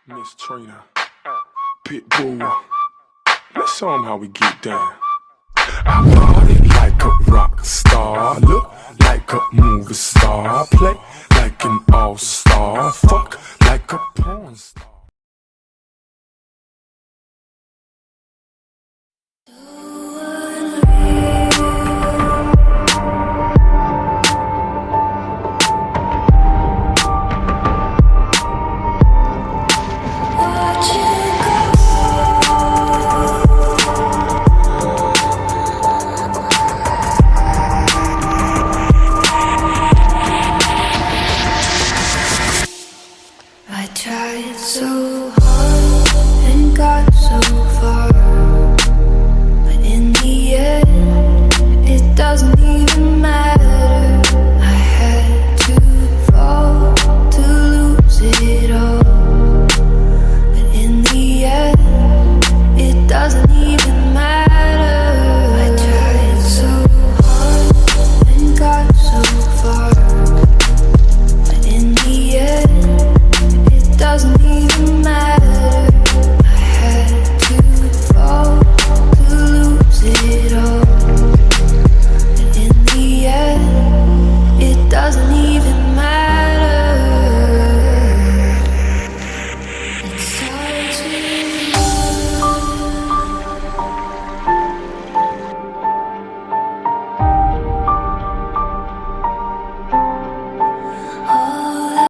Miss Trina, Pitbull. Let's show 'em how we get down. I party like a rock star, look like a movie star, play like an all-star, fuck like a porn star. I tried so hard and got so far, but in the end, it doesn't even